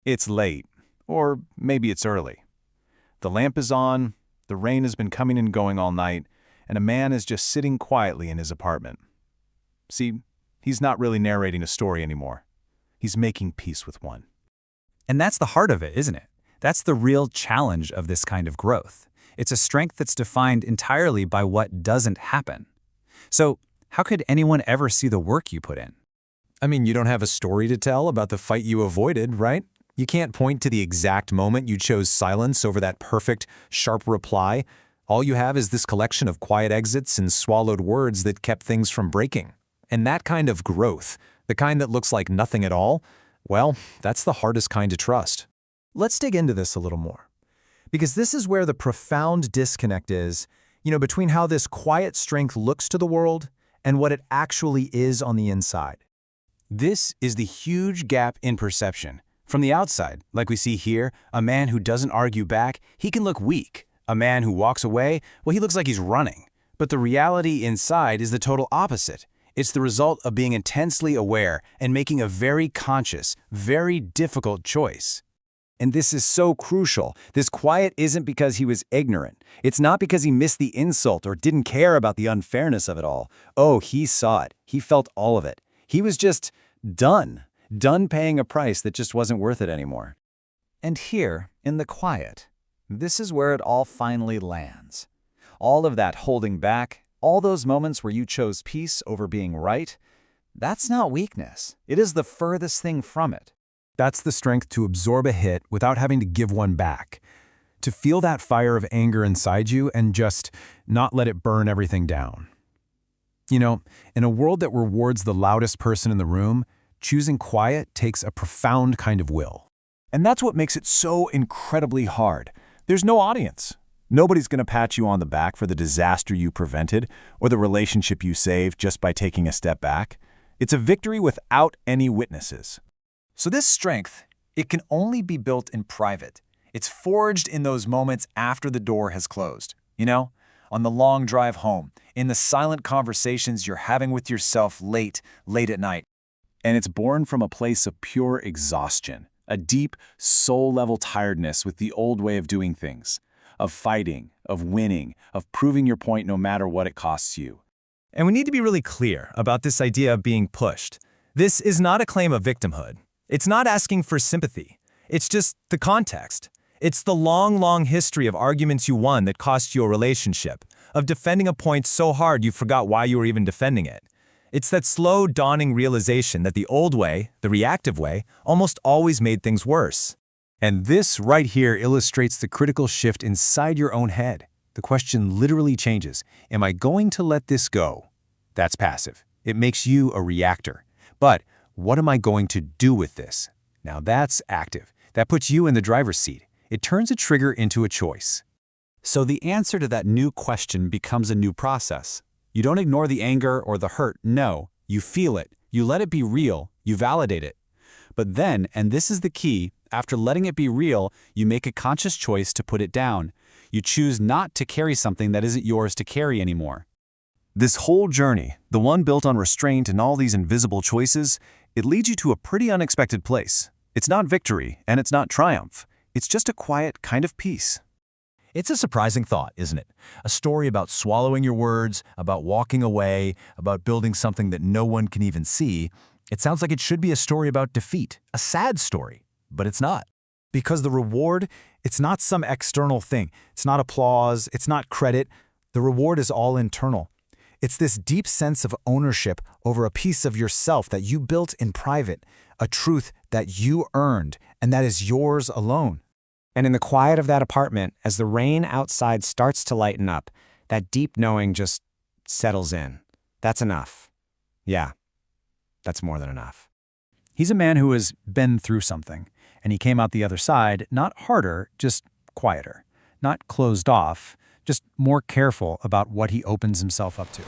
It's late, or maybe it's early. The lamp is on, the rain has been coming and going all night, and a man is just sitting quietly in his apartment. See, he's not really narrating a story anymore. He's making peace with one. And that's the heart of it, isn't it? That's the real challenge of this kind of growth. It's a strength that's defined entirely by what doesn't happen. So, how could anyone ever see the work you put in? I mean, you don't have a story to tell about the fight you avoided, right? You can't point to the exact moment you chose silence over that perfect, sharp reply. All you have is this collection of quiet exits and swallowed words that kept things from breaking. And that kind of growth, the kind that looks like nothing at all, well, that's the hardest kind to trust. Let's dig into this a little more, because this is where the profound disconnect is, between how this quiet strength looks to the world and what it actually is on the inside. This is the huge gap in perception. From the outside, like we see here, a man who doesn't argue back, he can look weak. A man who walks away, well, he looks like he's running. But the reality inside is the total opposite. It's the result of being intensely aware and making a very conscious, very difficult choice. And this is so crucial. This quiet isn't because he was ignorant. It's not because he missed the insult or didn't care about the unfairness of it all. Oh, he saw it. He felt all of it. He was just done paying a price that just wasn't worth it anymore. And here, in the quiet, this is where it all finally lands. All of that holding back, all those moments where you chose peace over being right, that's not weakness. It is the furthest thing from it. That's the strength to absorb a hit without having to give one back. To feel that fire of anger inside you and just not let it burn everything down. In a world that rewards the loudest person in the room, choosing quiet takes a profound kind of will. And that's what makes it so incredibly hard. There's no audience. Nobody's going to pat you on the back for the disaster you prevented or the relationship you saved just by taking a step back. It's a victory without any witnesses. So this strength, it can only be built in private. It's forged in those moments after the door has closed. On the long drive home, in the silent conversations you're having with yourself late at night. And it's born from a place of pure exhaustion, a deep, soul-level tiredness with the old way of doing things, of fighting, of winning, of proving your point no matter what it costs you. And we need to be really clear about this idea of being pushed. This is not a claim of victimhood. It's not asking for sympathy. It's just the context. It's the long history of arguments you won that cost you a relationship, of defending a point so hard you forgot why you were even defending it. It's that slow, dawning realization that the old way, the reactive way, almost always made things worse. And this right here illustrates the critical shift inside your own head. The question literally changes. Am I going to let this go? That's passive. It makes you a reactor. But what am I going to do with this? Now that's active. That puts you in the driver's seat. It turns a trigger into a choice. So the answer to that new question becomes a new process. You don't ignore the anger or the hurt, no. You feel it, you let it be real, you validate it. But then, and this is the key, after letting it be real, you make a conscious choice to put it down. You choose not to carry something that isn't yours to carry anymore. This whole journey, the one built on restraint and all these invisible choices, it leads you to a pretty unexpected place. It's not victory, and it's not triumph. It's just a quiet kind of peace. It's a surprising thought, isn't it? A story about swallowing your words, about walking away, about building something that no one can even see. It sounds like it should be a story about defeat, a sad story, but it's not. Because the reward, it's not some external thing. It's not applause, it's not credit. The reward is all internal. It's this deep sense of ownership over a piece of yourself that you built in private, a truth that you earned and that is yours alone. And in the quiet of that apartment, as the rain outside starts to lighten up, that deep knowing just settles in. That's enough. Yeah, that's more than enough. He's a man who has been through something, and he came out the other side not harder, just quieter, not closed off, just more careful about what he opens himself up to.